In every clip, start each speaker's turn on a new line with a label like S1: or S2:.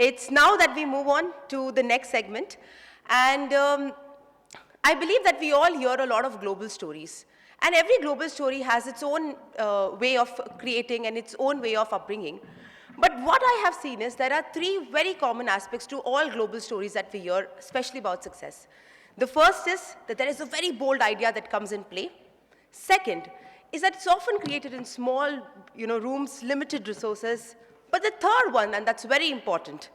S1: It's now that we move on to the next segment. And I believe that we all hear a lot of global stories. And every global story has its own way of creating and its own way of upbringing. But what I have seen is there are three very common aspects to all global stories that we hear, especially about success. The first is that there is a very bold idea that comes in play. Second is that it's often created in small rooms, limited resources. But the third one, and that's very important,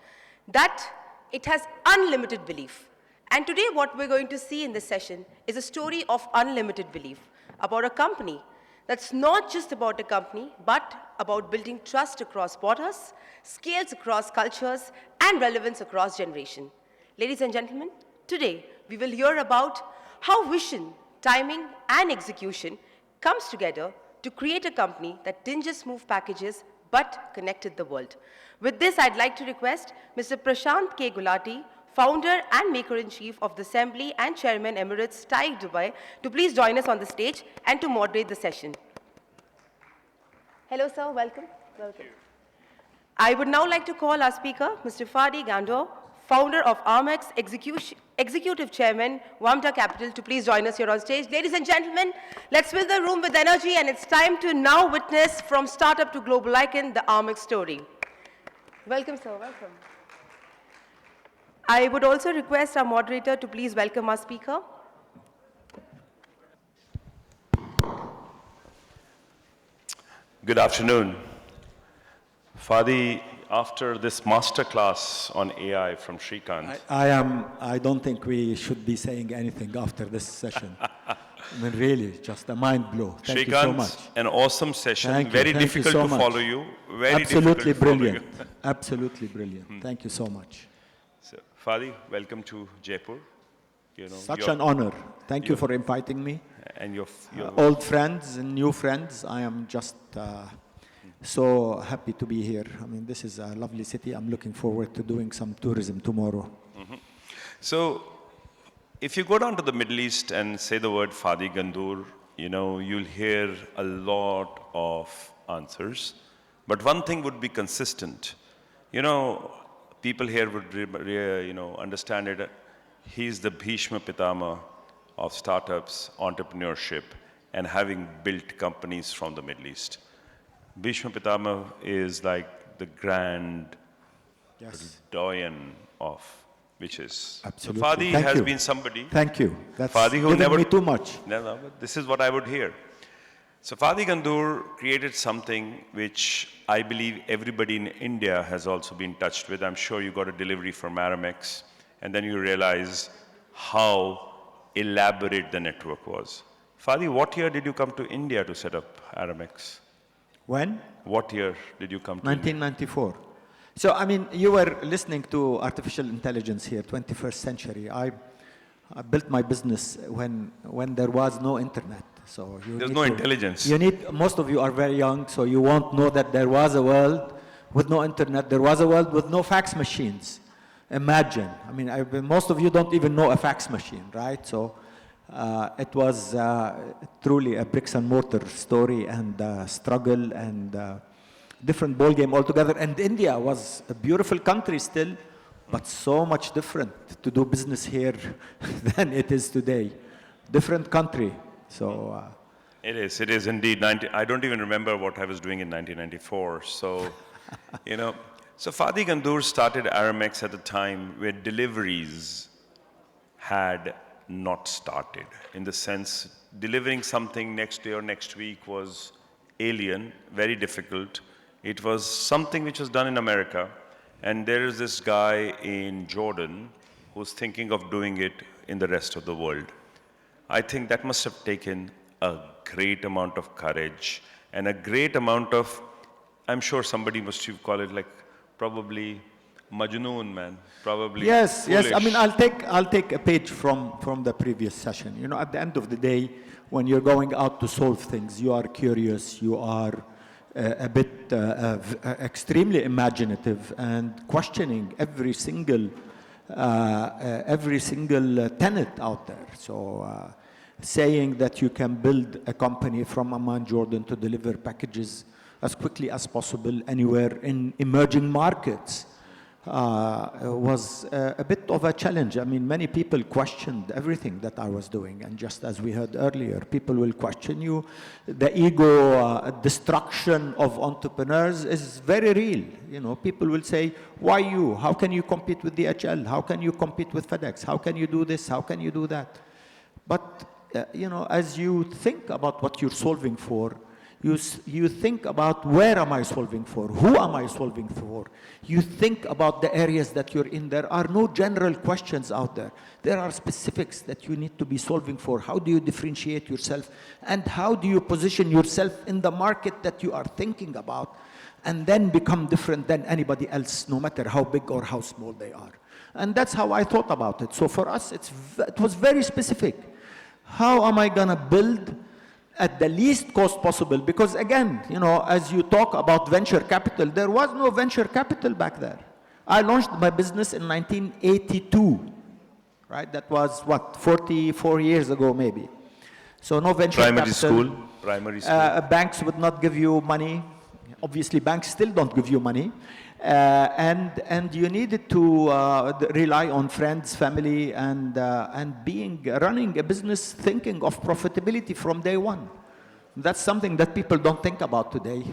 S1: that it has unlimited belief. And today what we're going to see in this session is a story of unlimited belief about a company that's not just about a company, but about building trust across borders, scales across cultures, and relevance across generation. Ladies and gentlemen, today we will hear about how vision, timing, and execution comes together to create a company that didn't just move packages, but connected the world. With this, I'd like to request Mr. Prashant K. Gulati, founder and maker-in-chief of the Assembly and Chairman Emirates TiE Dubai, to please join us on the stage and to moderate the session. Hello, sir. Welcome. Welcome. I would now like to call our speaker, Mr. Fadi Ghandour, founder of Aramex, Executive Chairman, Wamta Capital, to please join us here on stage. Ladies and gentlemen, let's fill the room with energy, and it's time to now witness from startup to global icon, the Aramex story. Welcome, sir. Welcome. I would also request our moderator to please welcome our speaker.
S2: Good afternoon. Fadi, after this masterclass on AI from Shrikant.
S3: I don't think we should be saying anything after this session. I mean, really, just a mind blow. Thank you so much.
S2: An awesome session.
S3: Thank
S2: very
S3: you.
S2: difficult
S3: Thank you so
S2: to follow
S3: much.
S2: you. Very
S3: Absolutely
S2: difficult to follow
S3: brilliant.
S2: you.
S3: Absolutely brilliant. Thank you so much.
S2: So, Fadi, welcome to Jaipur.
S3: Such an honor. Thank you for inviting me.
S2: And your
S3: old friends and new friends. I am just so happy to be here. I mean, this is a lovely city. I'm looking forward to doing some tourism tomorrow.
S2: So, if you go down to the Middle East and say the word Fadi Ghandour, you'll hear a lot of answers. But one thing would be consistent. People here would, understand it. He's the Bhishma Pitama of startups, entrepreneurship, and having built companies from the Middle East. Bhishma Pitama is like the grand doyen of which is.
S3: Absolutely.
S2: So Fadi has been somebody.
S3: Thank you. That's
S2: Fadi who
S3: given
S2: never,
S3: me too much.
S2: No, but this is what I would hear. So Fadi Ghandour created something which I believe everybody in India has also been touched with. I'm sure you got a delivery from Aramex, and then you realize how elaborate the network was. Fadi, what year did you come to India to set up Aramex?
S3: When?
S2: What year did you come to
S3: 1994. India? So, I mean, you were listening to artificial intelligence here, 21st century. I built my business when there was no internet. So
S2: there's no intelligence.
S3: Most of you are very young, so you won't know that there was a world with no internet. There was a world with no fax machines. Imagine. I mean, most of you don't even know a fax machine, right? So it was truly a bricks and mortar story and struggle and different ball game altogether. And India was a beautiful country still, but so much different to do business here than it is today. Different country. So
S2: it is indeed. I don't even remember what I was doing in 1994. So, So Fadi Ghandour started Aramex at a time where deliveries had not started. In the sense, delivering something next day or next week was alien, very difficult. It was something which was done in America. And there is this guy in Jordan who's thinking of doing it in the rest of the world. I think that must have taken a great amount of courage and a great amount of, I'm sure somebody must have called it like probably Majnoon, man. Probably
S3: yes,
S2: foolish.
S3: yes. I mean, I'll take a page from the previous session. At the end of the day, when you're going out to solve things, you are curious, you are a bit extremely imaginative and questioning every single tenet out there. So saying that you can build a company from Amman, Jordan to deliver packages as quickly as possible anywhere in emerging markets. was a bit of a challenge. I mean, many people questioned everything that I was doing. And just as we heard earlier, people will question you. The ego destruction of entrepreneurs is very real. You know, people will say, why you? How can you compete with DHL? How can you compete with FedEx? How can you do this? How can you do that? But, you know, as you think about what you're solving for, you think about where am I solving for? Who am I solving for? You think about the areas that you're in. There are no general questions out there. There are specifics that you need to be solving for. How do you differentiate yourself? And how do you position yourself in the market that you are thinking about? And then become different than anybody else, no matter how big or how small they are. And that's how I thought about it. So for us, it was very specific. How am I going to build at the least cost possible? Because again, you know, as you talk about venture capital, there was no venture capital back there. I launched my business in 1982, right? That was, what, 44 years ago, maybe. So no venture capital.
S2: Primary school.
S3: Banks would not give you money. Obviously, banks still don't give you money. And you needed to rely on friends, family, and running a business thinking of profitability from day one. That's something that people don't think about today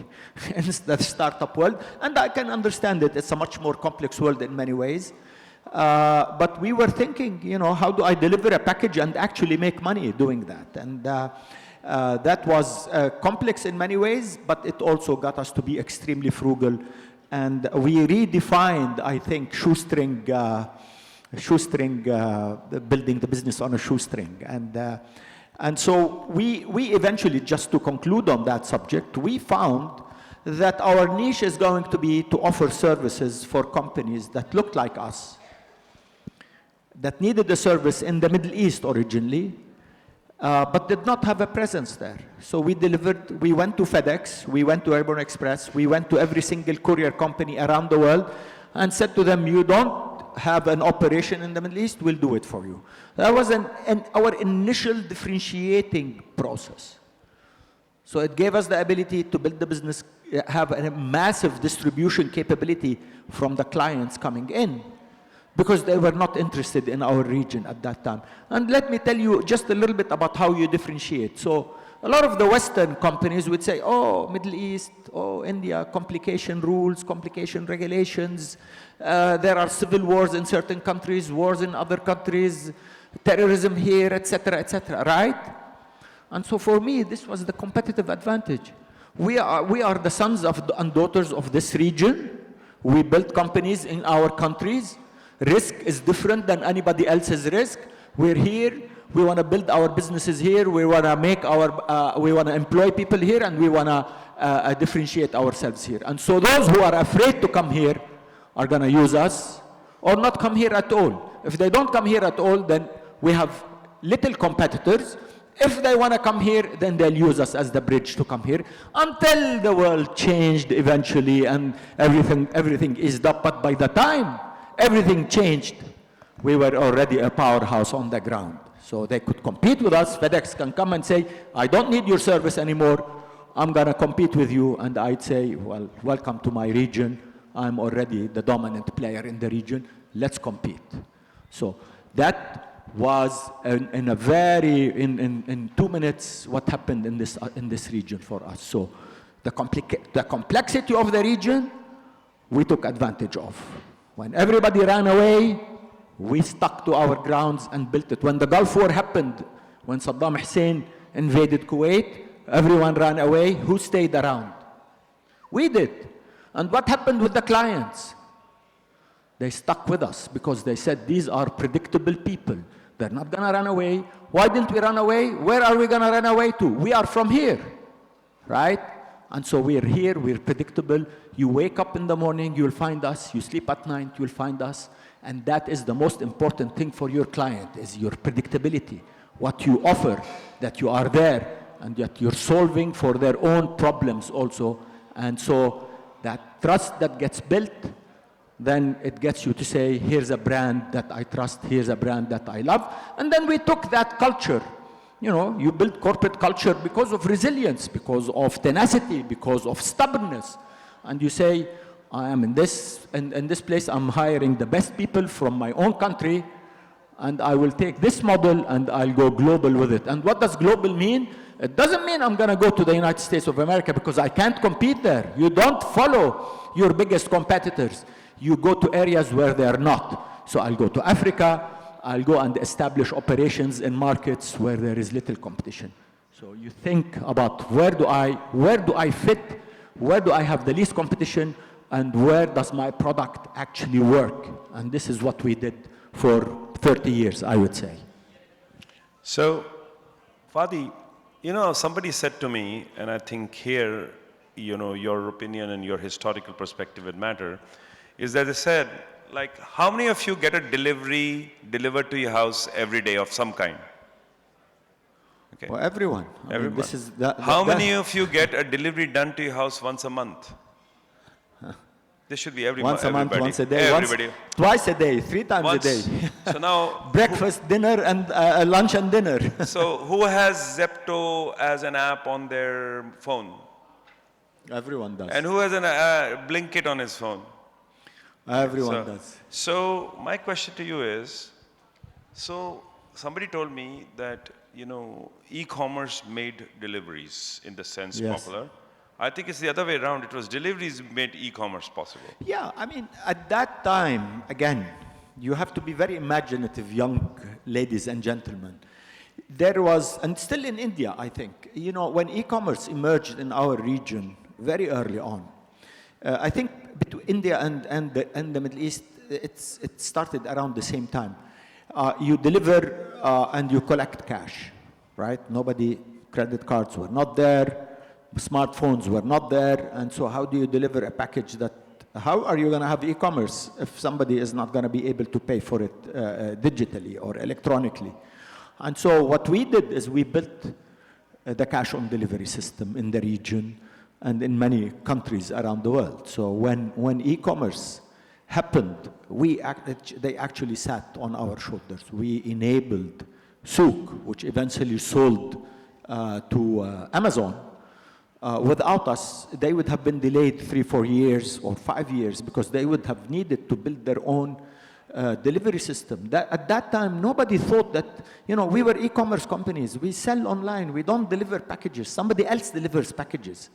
S3: in the startup world. And I can understand it. It's a much more complex world in many ways. But we were thinking, you know, how do I deliver a package and actually make money doing that? And that was complex in many ways, but it also got us to be extremely frugal. And we redefined, I think, building the business on a shoestring. And so we eventually, just to conclude on that subject, we found that our niche is going to be to offer services for companies that looked like us, that needed the service in the Middle East originally, but did not have a presence there. So we went to FedEx, we went to Airborne Express, we went to every single courier company around the world and said to them, you don't have an operation in the Middle East, we'll do it for you. That was our initial differentiating process. So it gave us the ability to build the business, have a massive distribution capability from the clients coming in, because they were not interested in our region at that time. And let me tell you just a little bit about how you differentiate. So a lot of the Western companies would say, oh, Middle East, oh, India, complication rules, complication regulations. There are civil wars in certain countries, wars in other countries, terrorism here, etc., right? And so for me, this was the competitive advantage. We are the sons and daughters of this region. We built companies in our countries. Risk is different than anybody else's risk. We're here. We want to build our businesses here. We want to we want to employ people here, and we want to differentiate ourselves here. And so those who are afraid to come here are going to use us or not come here at all. If they don't come here at all, then we have little competitors. If they want to come here, then they'll use us as the bridge to come here until the world changed eventually and everything eased up. But by the time everything changed, we were already a powerhouse on the ground. So they could compete with us. FedEx can come and say, I don't need your service anymore. I'm going to compete with you. And I'd say, well, welcome to my region. I'm already the dominant player in the region. Let's compete. So that was in 2 minutes what happened in this region for us. So the complexity of the region, we took advantage of. When everybody ran away, we stuck to our grounds and built it. When the Gulf War happened, when Saddam Hussein invaded Kuwait, everyone ran away. Who stayed around? We did. And what happened with the clients? They stuck with us because they said, these are predictable people. They're not going to run away. Why didn't we run away? Where are we going to run away to? We are from here, right? And so we're here, we're predictable. You wake up in the morning, you'll find us. You sleep at night, you'll find us. And that is the most important thing for your client, is your predictability. What you offer, that you are there, and that you're solving for their own problems also. And so that trust that gets built, then it gets you to say, here's a brand that I trust, here's a brand that I love. And then we took that culture. You know, you build corporate culture because of resilience, because of tenacity, because of stubbornness. And you say, I am in this place, I'm hiring the best people from my own country, and I will take this model and I'll go global with it. And what does global mean? It doesn't mean I'm gonna go to the United States of America because I can't compete there. You don't follow your biggest competitors. You go to areas where they're not. So I'll go to Africa, I'll go and establish operations in markets where there is little competition. So you think about where do I fit, where do I have the least competition, and where does my product actually work? And this is what we did for 30 years, I would say.
S2: So, Fadi, somebody said to me, and I think here, your opinion and your historical perspective would matter, is that they said, like, how many of you get a delivery delivered to your house every day of some kind? Okay.
S3: Well, everyone.
S2: Everyone.
S3: This is
S2: how many of you get a delivery done to your house once a month? This should be every
S3: once a month,
S2: everybody.
S3: once a day,
S2: Everybody.
S3: twice a day, 3 times
S2: Once.
S3: a day.
S2: So now,
S3: Breakfast, dinner, and lunch and dinner.
S2: so who has Zepto as an app on their phone?
S3: Everyone does.
S2: And who has an Blinkit on his phone?
S3: Everyone does.
S2: So my question to you is, so somebody told me that, e-commerce made deliveries in the sense
S3: Yes.
S2: popular. I think it's the other way around. It was deliveries made e-commerce possible.
S3: Yeah, at that time, again, you have to be very imaginative, young ladies and gentlemen. There was, and still in India, I think, when e-commerce emerged in our region very early on, I think between India and the Middle East, it started around the same time. You deliver and you collect cash, right? Credit cards were not there. Smartphones were not there, and so how do you deliver a package how are you going to have e-commerce if somebody is not going to be able to pay for it digitally or electronically? And so what we did is we built the cash on delivery system in the region and in many countries around the world. So when e-commerce happened, they actually sat on our shoulders. We enabled Souk, which eventually sold to Amazon. Without us, they would have been delayed 3-4 years or 5 years because they would have needed to build their own delivery system. At that time, nobody thought that, we were e-commerce companies. We sell online. We don't deliver packages. Somebody else delivers packages.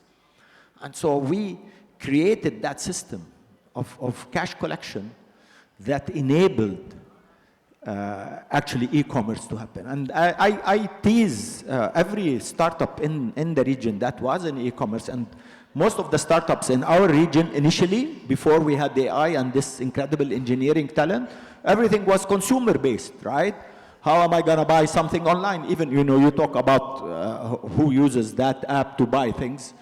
S3: And so we created that system of cash collection that enabled actually e-commerce to happen. And I tease every startup in the region that was in e-commerce, and most of the startups in our region initially, before we had AI and this incredible engineering talent, everything was consumer-based, right? How am I going to buy something online? Even, you talk about who uses that app to buy things.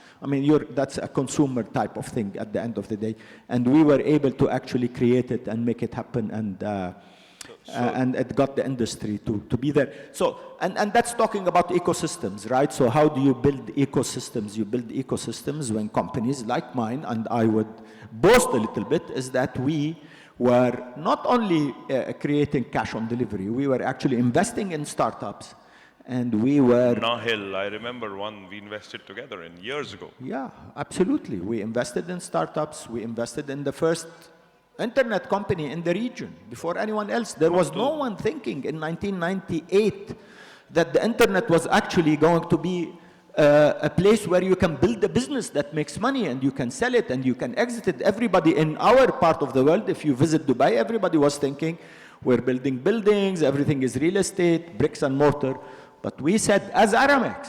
S3: That's a consumer type of thing at the end of the day. And we were able to actually create it and make it happen, and it got the industry to be there. So, and that's talking about ecosystems, right? So how do you build ecosystems? You build ecosystems when companies like mine, and I would boast a little bit, is that we were not only creating cash on delivery, we were actually investing in startups, and we were...
S2: Nahil, I remember one we invested together in years ago.
S3: Yeah, absolutely. We invested in startups, we invested in the first internet company in the region before anyone else. There was no one thinking in 1998 that the internet was actually going to be a place where you can build a business that makes money and you can sell it and you can exit it. Everybody in our part of the world, if you visit Dubai, everybody was thinking we're building buildings, everything is real estate, bricks and mortar. But we said, as Aramex,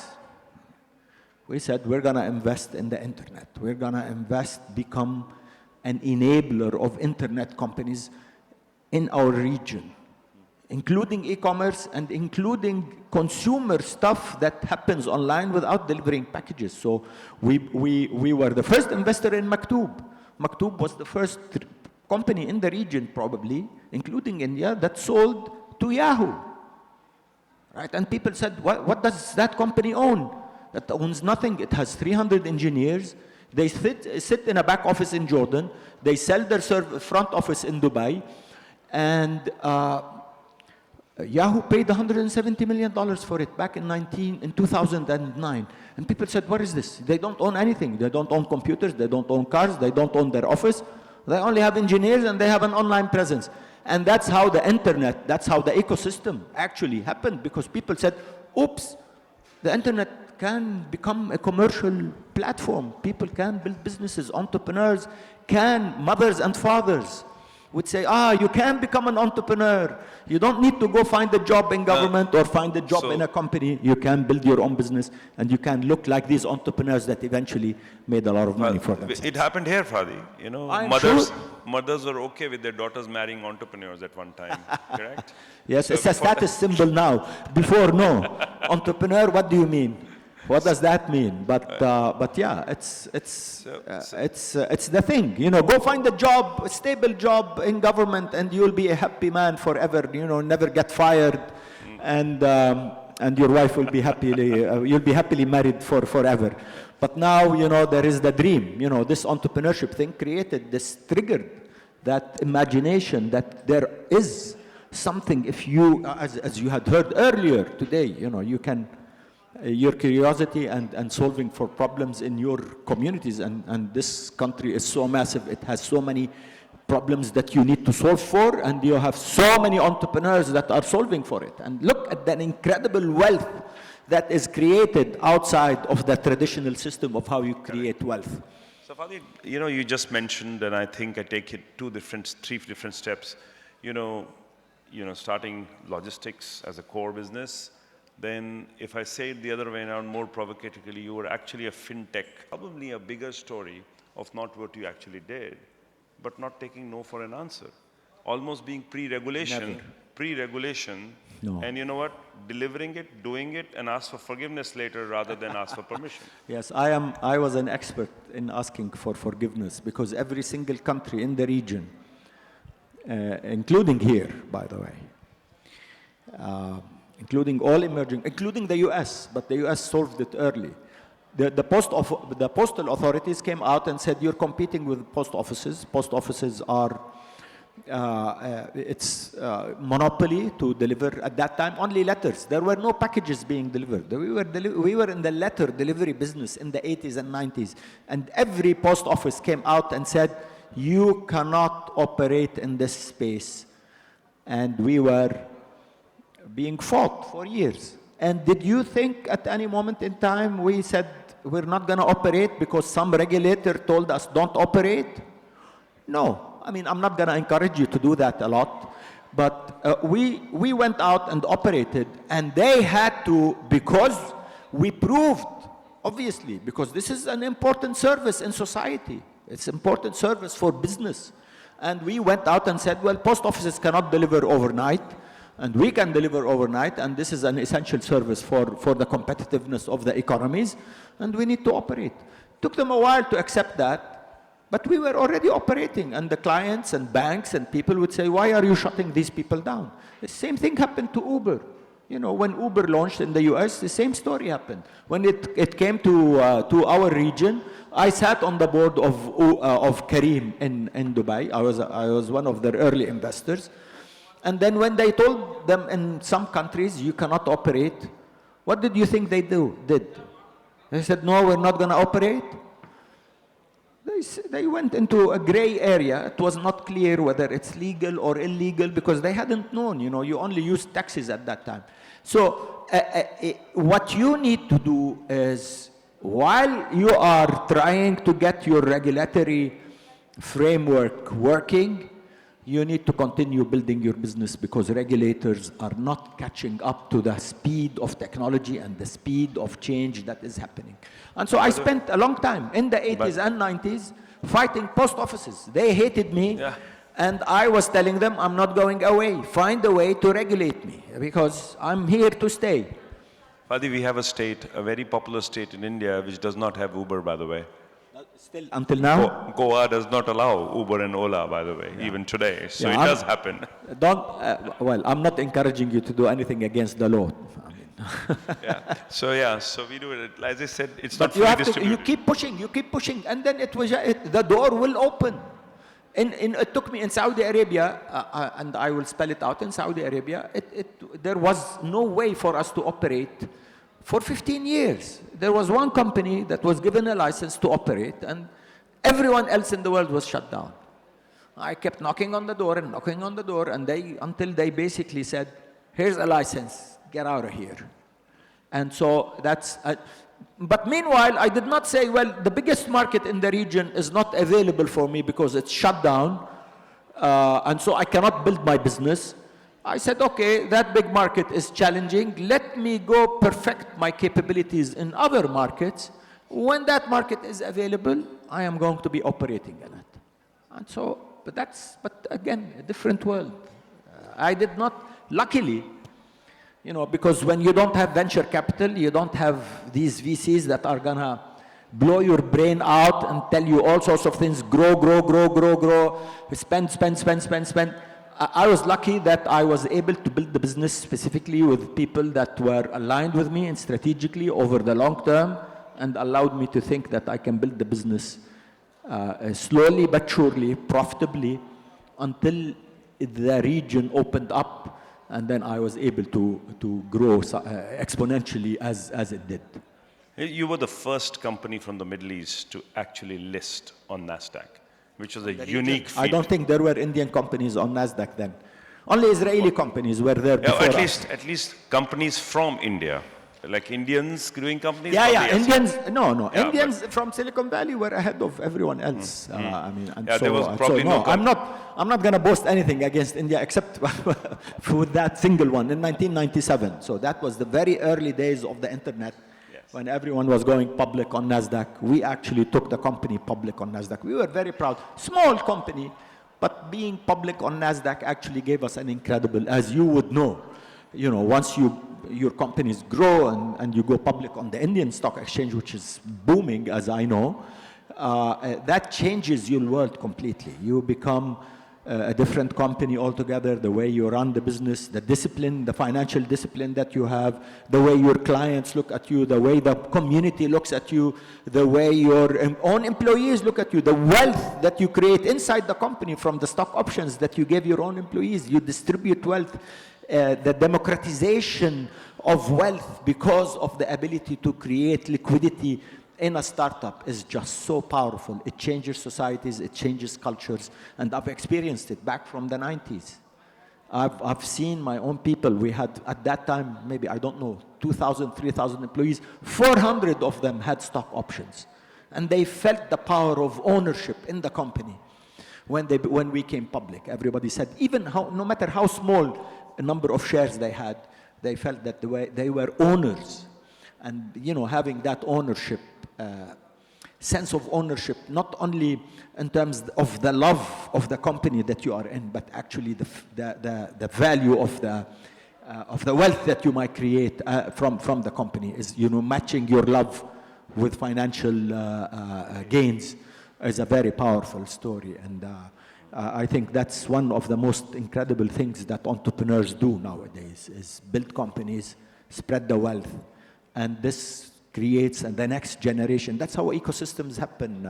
S3: we said we're going to invest in the internet. We're going to become an enabler of internet companies in our region, including e-commerce and including consumer stuff that happens online without delivering packages. So we were the first investor in Maktub. Maktub was the first company in the region, probably, including India, that sold to Yahoo. Right? And people said, what does that company own? That owns nothing. It has 300 engineers. They sit in a back office in Jordan. They sell their front office in Dubai. And Yahoo paid $170 million for it back in 2009. And people said, what is this? They don't own anything. They don't own computers. They don't own cars. They don't own their office. They only have engineers and they have an online presence. And that's how the internet, that's how the ecosystem actually happened, because people said, oops, the internet can become a commercial platform. People can build businesses. Entrepreneurs can, mothers and fathers would say, you can become an entrepreneur. You don't need to go find a job in government or find a job in a company. You can build your own business and you can look like these entrepreneurs that eventually made a lot of money for themselves.
S2: It happened here, Fadi. You know, mothers were okay with their daughters marrying entrepreneurs at one time, correct?
S3: Yes, so it's a status symbol now. Before, no. Entrepreneur, what do you mean? What does that mean? But yeah, it's the thing. You know, go find a job, a stable job in government, and you'll be a happy man forever. You know, never get fired, and your wife will be happily. You'll be happily married forever. But now, you know, there is the dream. You know, this entrepreneurship thing created this, triggered that imagination that there is something. If you, as you had heard earlier today, you know, you can. Your curiosity and solving for problems in your communities, and this country is so massive, it has so many problems that you need to solve for, and you have so many entrepreneurs that are solving for it. And look at the incredible wealth that is created outside of the traditional system of how you create wealth.
S2: So Fadi, you know, you just mentioned, and I think I take it three different steps, you know, starting logistics as a core business. Then if I say it the other way around, more provocatively, you were actually a fintech, probably a bigger story of not what you actually did, but not taking no for an answer. Almost being pre-regulation,
S3: no.
S2: And you know what? Delivering it, doing it, and ask for forgiveness later rather than ask for permission.
S3: Yes, I was an expert in asking for forgiveness, because every single country in the region, including here, by the way, including all emerging, including the US, but the US solved it early. The postal authorities came out and said, you're competing with post offices. Post offices are, it's monopoly to deliver, at that time, only letters. There were no packages being delivered. We were in the letter delivery business in the 80s and 90s. And every post office came out and said, you cannot operate in this space. And we were being fought for years. And did you think at any moment in time we said we're not going to operate because some regulator told us don't operate? No. I mean, I'm not going to encourage you to do that a lot. But we went out and operated, and they had to, because we proved, obviously, because this is an important service in society. It's an important service for business. And we went out and said, well, post offices cannot deliver overnight. And we can deliver overnight, and this is an essential service for the competitiveness of the economies, and we need to operate. Took them a while to accept that, but we were already operating, and the clients and banks and people would say, why are you shutting these people down? The same thing happened to Uber. You know, when Uber launched in the US, the same story happened. When it came to our region, I sat on the board of Careem in Dubai. I was one of their early investors. And then when they told them in some countries, you cannot operate, what did you think they did? They said, no, we're not going to operate. They went into a gray area. It was not clear whether it's legal or illegal, because they hadn't known, you know, you only used taxis at that time. So what you need to do is, while you are trying to get your regulatory framework working, you need to continue building your business, because regulators are not catching up to the speed of technology and the speed of change that is happening. And so I spent a long time in the 80s and 90s fighting post offices. They hated me, and I was telling them, I'm not going away. Find a way to regulate me, because I'm here to stay.
S2: Fadi, we have a very popular state in India, which does not have Uber, by the way.
S3: Still, until now?
S2: Goa does not allow Uber and Ola, by the way, even today. So it does happen.
S3: Well, I'm not encouraging you to do anything against the law. I mean.
S2: So we do it. As I said, it's not
S3: fully
S2: distributed.
S3: You keep pushing, and then the door will open. it took me in Saudi Arabia, and I will spell it out, in Saudi Arabia, there was no way for us to operate for 15 years. There was one company that was given a license to operate, and everyone else in the world was shut down. I kept knocking on the door and knocking on the door, and until they basically said, here's a license, get out of here. And so that's, but meanwhile, I did not say, well, the biggest market in the region is not available for me because it's shut down, and so I cannot build my business. I said, okay, that big market is challenging. Let me go perfect my capabilities in other markets. When that market is available, I am going to be operating in it. And so, but again, a different world. I did not, luckily, you know, because when you don't have venture capital, you don't have these VCs that are gonna blow your brain out and tell you all sorts of things, grow, spend. I was lucky that I was able to build the business specifically with people that were aligned with me and strategically over the long term, and allowed me to think that I can build the business slowly but surely, profitably, until the region opened up. And then I was able to grow exponentially as it did.
S2: You were the first company from the Middle East to actually list on NASDAQ, which was a unique feat.
S3: I don't think there were Indian companies on NASDAQ then. Only Israeli companies were there before us.
S2: At least companies from India. Like Indians doing companies?
S3: Indians, no.
S2: Yeah,
S3: Indians from Silicon Valley were ahead of everyone else. I mean, and
S2: there was probably
S3: I'm not going to boast anything against India except with that single one in 1997. So that was the very early days of the internet.
S2: Yes.
S3: When everyone was going public on NASDAQ. We actually took the company public on NASDAQ. We were very proud. Small company, but being public on NASDAQ actually gave us an incredible, as you would know, you know, once your companies grow and you go public on the Indian stock exchange, which is booming, as I know, that changes your world completely. You become a different company altogether, the way you run the business, the discipline, the financial discipline that you have, the way your clients look at you, the way the community looks at you, the way your own employees look at you, the wealth that you create inside the company from the stock options that you give your own employees. You distribute wealth. The democratization of wealth because of the ability to create liquidity in a startup is just so powerful. It changes societies, it changes cultures, and I've experienced it back from the 90s. I've seen my own people. We had, at that time, maybe, I don't know, 2,000, 3,000 employees. 400 of them had stock options. And they felt the power of ownership in the company. When we came public, everybody said, no matter how small a number of shares they had, they felt that they were owners. And, you know, having that ownership, sense of ownership, not only in terms of the love of the company that you are in, but actually the value of the wealth that you might create from the company is, you know, matching your love with financial gains is a very powerful story. And I think that's one of the most incredible things that entrepreneurs do nowadays, is build companies, spread the wealth, and this creates the next generation. That's how ecosystems happen,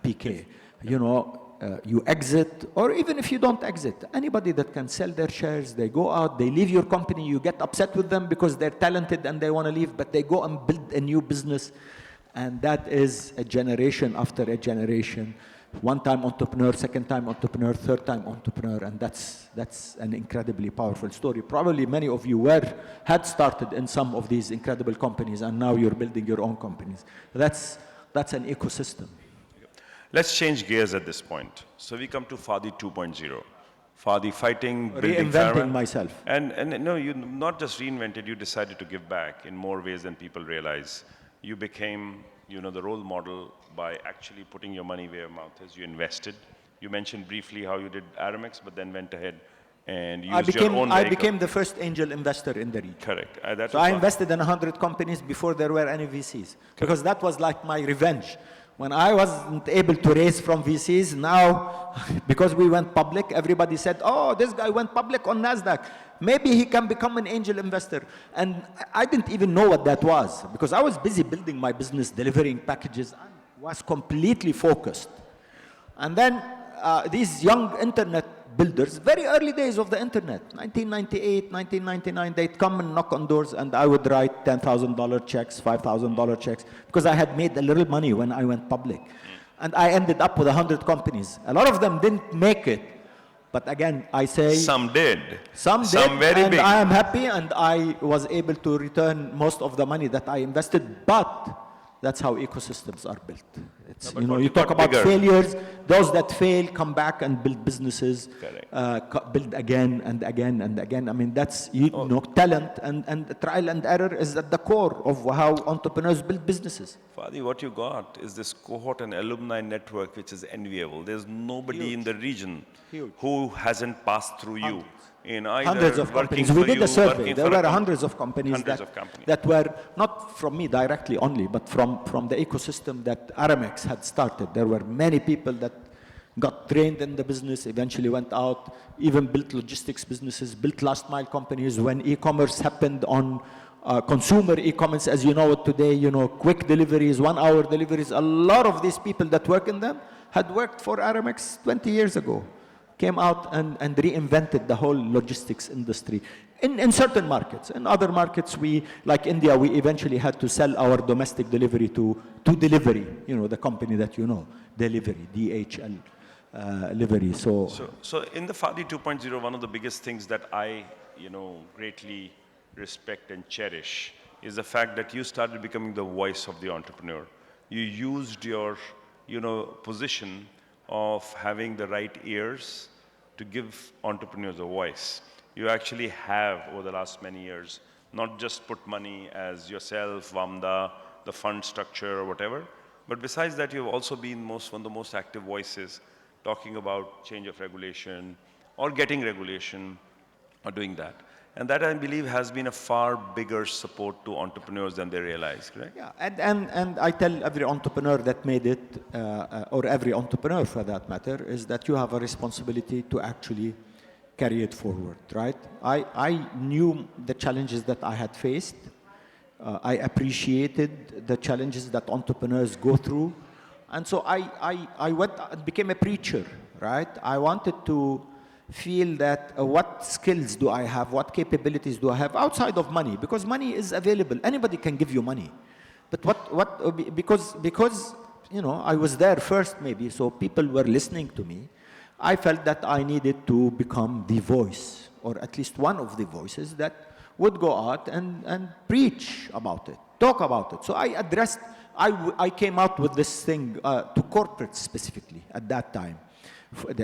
S3: PK. You know, you exit, or even if you don't exit, anybody that can sell their shares, they go out, they leave your company, you get upset with them because they're talented and they want to leave, but they go and build a new business, and that is a generation after a generation. One-time entrepreneur, second-time entrepreneur, third-time entrepreneur, and that's an incredibly powerful story. Probably many of you had started in some of these incredible companies, and now you're building your own companies. That's an ecosystem.
S2: Let's change gears at this point. So we come to Fadi 2.0. Fadi fighting, building
S3: reinventing myself.
S2: And no, you not just reinvented, you decided to give back in more ways than people realize. You became, you know, the role model by actually putting your money where your mouth is. You invested. You mentioned briefly how you did Aramex, but then went ahead and used your own vehicle.
S3: I became the first angel investor in the region.
S2: Correct.
S3: So I invested in 100 companies before there were any VCs. Because that was like my revenge. When I wasn't able to raise from VCs, now, because we went public, everybody said, oh, this guy went public on NASDAQ. Maybe he can become an angel investor. And I didn't even know what that was, because I was busy building my business, delivering packages. I was completely focused. And then these young internet builders, very early days of the internet, 1998, 1999, they'd come and knock on doors, and I would write $10,000 checks, $5,000 checks, because I had made a little money when I went public. And I ended up with 100 companies. A lot of them didn't make it. But again, I say...
S2: Some did.
S3: Some
S2: very
S3: and
S2: big.
S3: I am happy, and I was able to return most of the money that I invested, but that's how ecosystems are built. It's,
S2: No,
S3: you know,
S2: but
S3: you talk about
S2: bigger.
S3: failures, those that fail come back and build businesses,
S2: Correct.
S3: build again and again and again. I mean, that's, you know, talent and trial and error is at the core of how entrepreneurs build businesses.
S2: Fadi, what you got is this cohort and alumni network which is enviable. There's nobody in the region who hasn't passed through you. In either
S3: Hundreds of
S2: working
S3: companies. We
S2: for
S3: did
S2: you,
S3: a survey.
S2: working
S3: There
S2: for a
S3: were hundreds of companies, that were not from me directly only, but from the ecosystem that Aramex had started. There were many people that got trained in the business, eventually went out, even built logistics businesses, built last mile companies. When e-commerce happened on consumer e-commerce, as you know it today, you know, quick deliveries, 1 hour deliveries, a lot of these people that work in them had worked for Aramex 20 years ago. Came out and reinvented the whole logistics industry in certain markets. In other markets, like India, we eventually had to sell our domestic delivery to Delivery, you know, the company that you know, Delivery, DHL, Livery. So
S2: in the Fadi 2.0, one of the biggest things that I, you know, greatly respect and cherish is the fact that you started becoming the voice of the entrepreneur. You used your, you know, position of having the right ears to give entrepreneurs a voice. You actually have, over the last many years, not just put money as yourself, Vamda, the fund structure or whatever, but besides that, you've also been one of the most active voices talking about change of regulation or getting regulation or doing that. And that, I believe, has been a far bigger support to entrepreneurs than they realize, correct?
S3: yeah, and I tell every entrepreneur that made it, or every entrepreneur for that matter, is that you have a responsibility to actually carry it forward, right? I knew the challenges that I had faced. I appreciated the challenges that entrepreneurs go through. And so I went and became a preacher, right? I wanted to feel that what skills do I have, what capabilities do I have outside of money, because money is available. Anybody can give you money. But because you know, I was there first maybe, so people were listening to me, I felt that I needed to become the voice, or at least one of the voices that would go out and preach about it, talk about it. So I came out with this thing to corporates specifically at that time.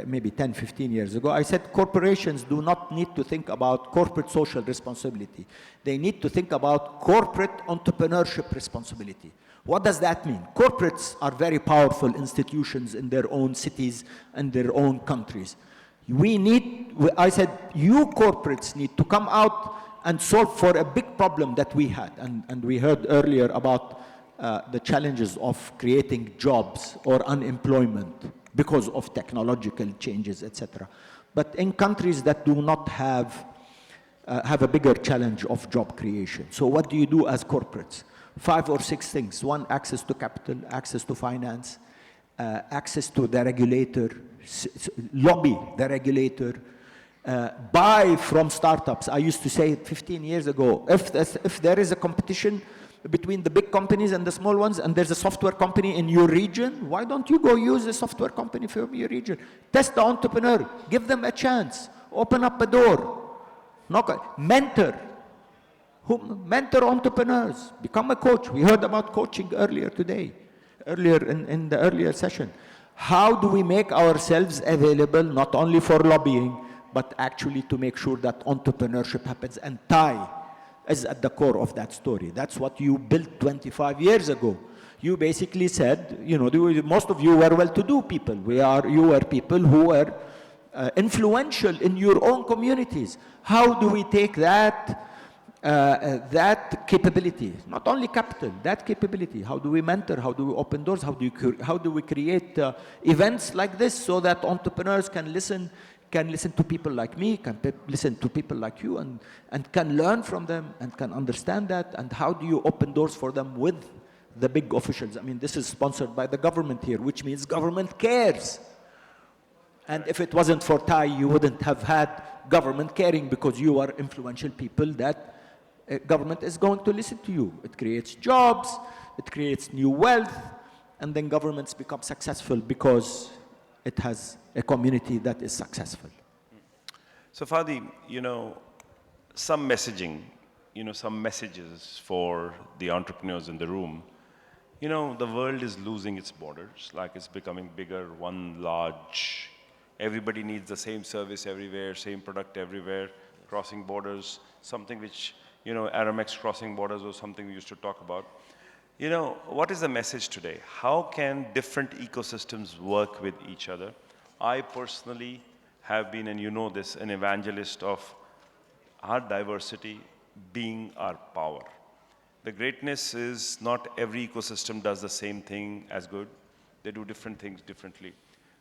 S3: Maybe 10, 15 years ago, I said corporations do not need to think about corporate social responsibility. They need to think about corporate entrepreneurship responsibility. What does that mean? Corporates are very powerful institutions in their own cities and their own countries. I said, you corporates need to come out and solve for a big problem that we had. And we heard earlier about the challenges of creating jobs or unemployment because of technological changes, etc. But in countries that do not have a bigger challenge of job creation. So what do you do as corporates? 5 or 6 things. 1, access to capital, access to finance, access to the regulator, lobby the regulator, buy from startups. I used to say 15 years ago, if there is a competition between the big companies and the small ones, and there's a software company in your region, why don't you go use a software company from your region? Test the entrepreneur, give them a chance, open up a door, mentor entrepreneurs, become a coach. We heard about coaching earlier today, in the earlier session. How do we make ourselves available not only for lobbying, but actually to make sure that entrepreneurship happens? And TiE is at the core of that story. That's what you built 25 years ago. You basically said, you know, most of you were well-to-do people. You were people who were influential in your own communities. How do we take that capability, not only capital, that capability? How do we mentor? How do we open doors? How do we create events like this so that entrepreneurs can listen to people like me, can listen to people like you, and can learn from them and can understand that? And how do you open doors for them with the big officials? I mean, this is sponsored by the government here, which means government cares. And if it wasn't for TiE, you wouldn't have had government caring because you are influential people that government is going to listen to you. It creates jobs, it creates new wealth, and then governments become successful because it has a community that is successful.
S2: So Fadi, some messaging, some messages for the entrepreneurs in the room. The world is losing its borders, like it's becoming bigger, one large. Everybody needs the same service everywhere, same product everywhere, crossing borders, something which, Aramex crossing borders was something we used to talk about. What is the message today? How can different ecosystems work with each other? I personally have been, and you know this, an evangelist of our diversity being our power. The greatness is not every ecosystem does the same thing as good. They do different things differently.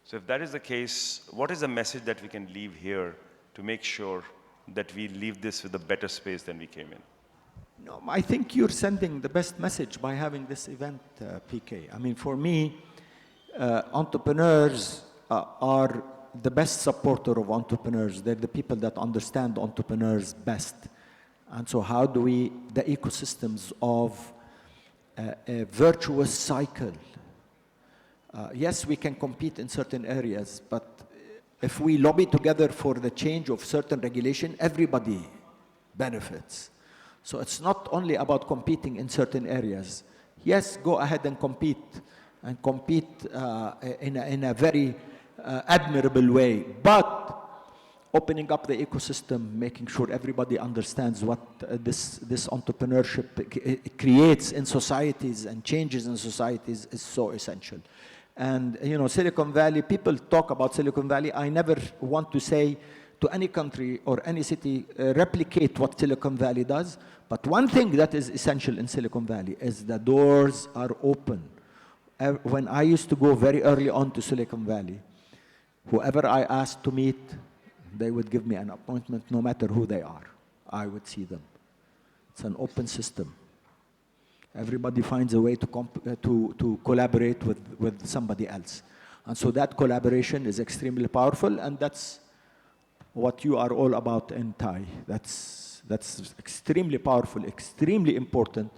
S2: So if that is the case, what is the message that we can leave here to make sure that we leave this with a better space than we came in?
S3: No, I think you're sending the best message by having this event, PK. I mean, for me, entrepreneurs are the best supporter of entrepreneurs. They're the people that understand entrepreneurs best. And so how do we, the ecosystems of a virtuous cycle, yes, we can compete in certain areas, but if we lobby together for the change of certain regulation, everybody benefits. So it's not only about competing in certain areas. Yes, go ahead and compete in a very admirable way, but opening up the ecosystem, making sure everybody understands what this entrepreneurship creates in societies and changes in societies is so essential. And Silicon Valley, people talk about Silicon Valley. I never want to say to any country or any city, replicate what Silicon Valley does. But one thing that is essential in Silicon Valley is the doors are open. When I used to go very early on to Silicon Valley, whoever I asked to meet, they would give me an appointment no matter who they are. I would see them. It's an open system. Everybody finds a way to collaborate with somebody else. And so that collaboration is extremely powerful, and that's what you are all about in TiE. That's extremely powerful, extremely important.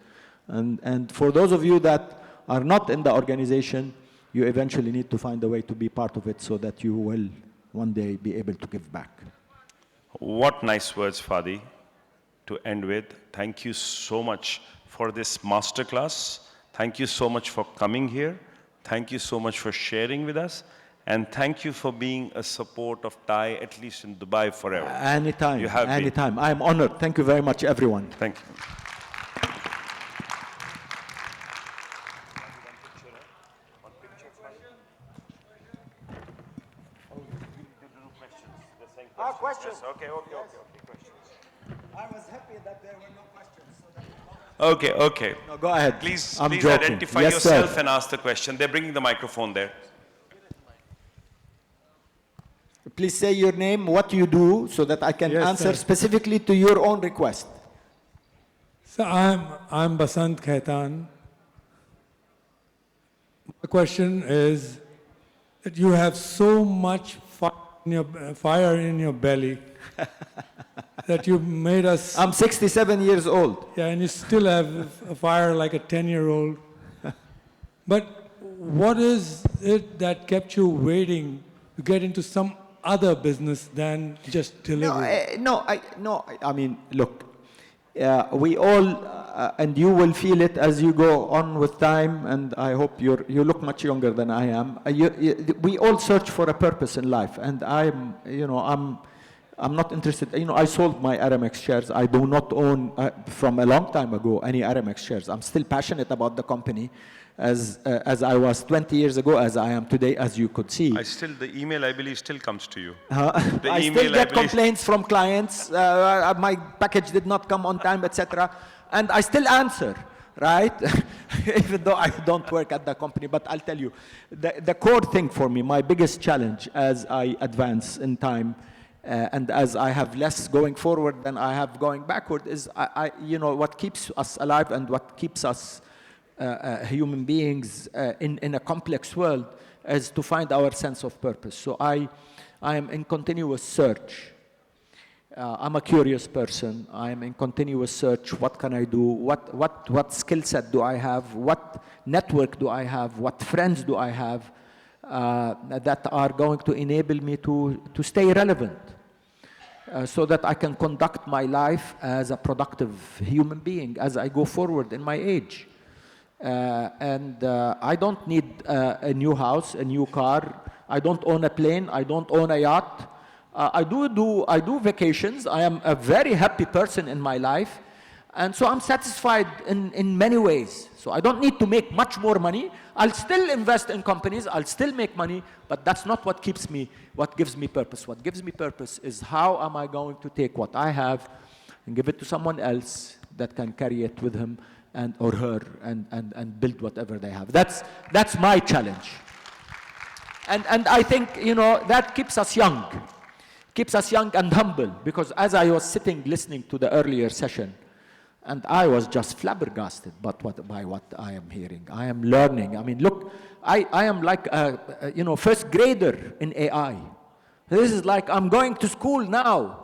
S3: And for those of you that are not in the organization, you eventually need to find a way to be part of it so that you will one day be able to give back.
S2: What nice words, Fadi, to end with. Thank you so much for this masterclass. Thank you so much for coming here. Thank you so much for sharing with us. And thank you for being a support of TiE, at least in Dubai, forever.
S3: Anytime,
S2: You have
S3: anytime. I am honored. Thank you very much, everyone.
S2: Thank you.
S3: Questions?
S2: Okay, questions.
S3: I was happy that there were no questions.
S2: Okay.
S3: No, go ahead.
S2: Please
S3: I'm joking.
S2: identify
S3: Yes,
S2: yourself
S3: sir.
S2: and ask the question. They're bringing the microphone there.
S3: Please say your name, what you do, so that I can answer specifically to your own request.
S4: So I'm Prashant K. The question is that you have so much fire in your belly that you made us.
S3: I'm 67 years old.
S4: Yeah, and you still have a fire like a 10-year-old. But what is it that kept you waiting to get into some other business than just delivery?
S3: I mean, look, we all, and you will feel it as you go on with time, and I hope you look much younger than I am. We all search for a purpose in life, and I'm not interested. I sold my Aramex shares. I do not own, from a long time ago, any Aramex shares. I'm still passionate about the company, as I was 20 years ago, as I am today, as you could see.
S2: The email, I believe, still comes to you.
S3: I still get complaints from clients. My package did not come on time, etc. And I still answer, right? Even though I don't work at the company. But I'll tell you, the core thing for me, my biggest challenge as I advance in time, and as I have less going forward than I have going backward, is what keeps us alive and what keeps us human beings in a complex world is to find our sense of purpose. So I am in continuous search. I'm a curious person. I'm in continuous search. What can I do? What skill set do I have? What network do I have? What friends do I have that are going to enable me to stay relevant so that I can conduct my life as a productive human being as I go forward in my age. I don't need a new house, a new car. I don't own a plane. I don't own a yacht. I do vacations. I am a very happy person in my life. And so I'm satisfied in many ways. So I don't need to make much more money. I'll still invest in companies. I'll still make money. But that's not what gives me purpose. What gives me purpose is how am I going to take what I have and give it to someone else that can carry it with him and or her and build whatever they have. That's my challenge. And I think, you know, that keeps us young and humble, because as I was sitting listening to the earlier session, and I was just flabbergasted by what I am hearing. I am learning. I mean, look, I am like a first grader in AI. This is like I'm going to school now.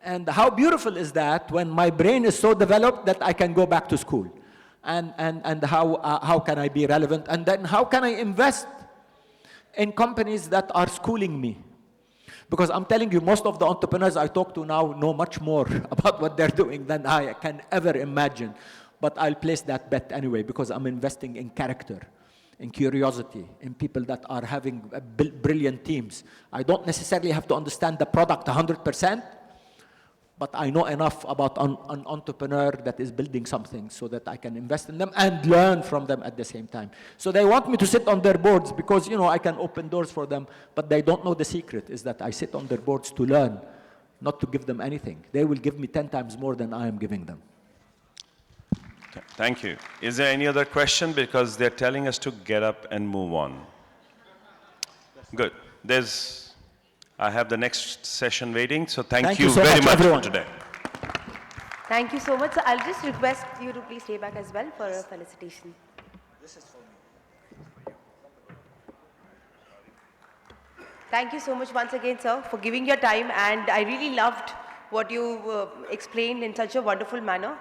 S3: And how beautiful is that when my brain is so developed that I can go back to school? And how can I be relevant? And then how can I invest in companies that are schooling me? Because I'm telling you, most of the entrepreneurs I talk to now know much more about what they're doing than I can ever imagine. But I'll place that bet anyway, because I'm investing in character, in curiosity, in people that are having brilliant teams. I don't necessarily have to understand the product 100%, but I know enough about an entrepreneur that is building something so that I can invest in them and learn from them at the same time. So they want me to sit on their boards because, I can open doors for them, but they don't know the secret is that I sit on their boards to learn, not to give them anything. They will give me 10 times more than I am giving them.
S2: Thank you. Is there any other question? Because they're telling us to get up and move on. Good. I have the next session waiting, so thank you
S3: so
S2: very much
S3: everyone.
S2: for today.
S1: Thank you so much. So I'll just request you to please stay back as well for a felicitation. This is for me. Thank you so much once again, sir, for giving your time, and I really loved what you explained in such a wonderful manner.